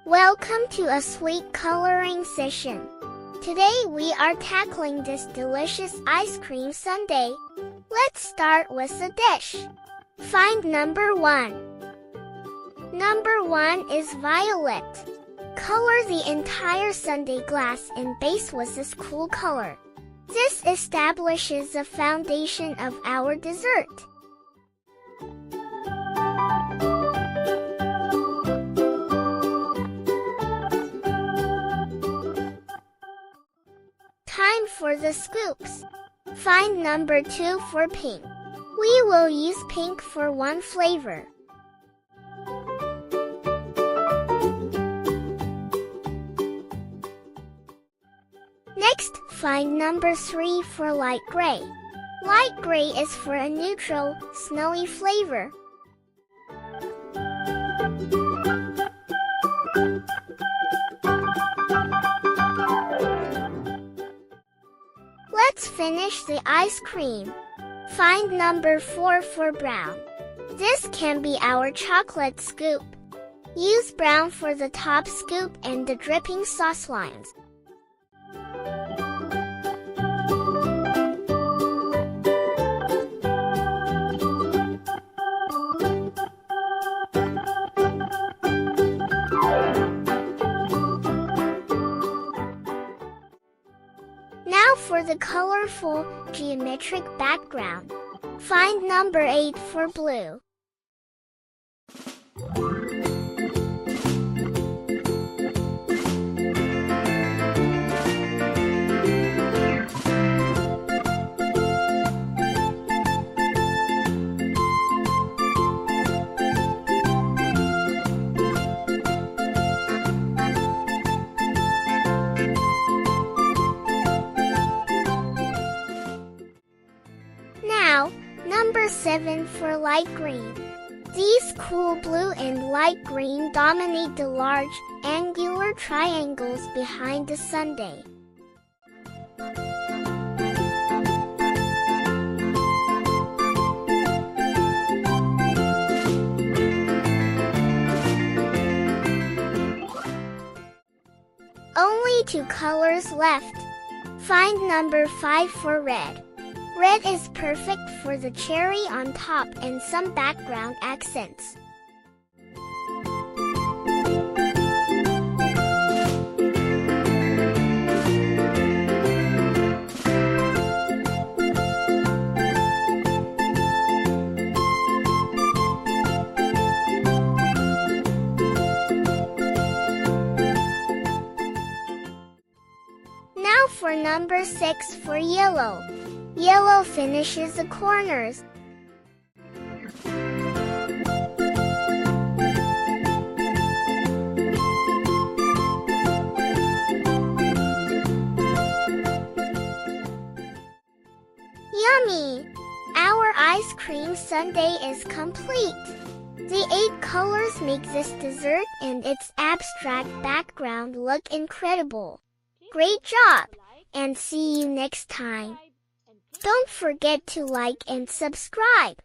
Welcome to a sweet coloring session. Today we are tackling this delicious ice cream sundae. Let's start with the dish. Find number 1. Number 1 is violet. Color the entire sundae glass and base with this cool color. This establishes the foundation of our dessert. Time for the scoops. Find number 2 for pink. We will use pink for one flavor. Next, find number 3 for light gray. Light gray is for a neutral, snowy flavor. Let's finish the ice cream. Find number 4 for brown. This can be our chocolate scoop. Use brown for the top scoop and the dripping sauce lines. Now for the colorful, geometric background. Find number 8 for blue. Now, number 7 for light green. These cool blue and light green dominate the large, angular triangles behind the sundae. Only 2 colors left. Find number 5 for red. Red is perfect for the cherry on top and some background accents. Now for number 6 for yellow. Yellow finishes the corners. Yummy! Our ice cream sundae is complete. The 8 colors make this dessert and its abstract background look incredible. Great job! And see you next time. Don't forget to like and subscribe.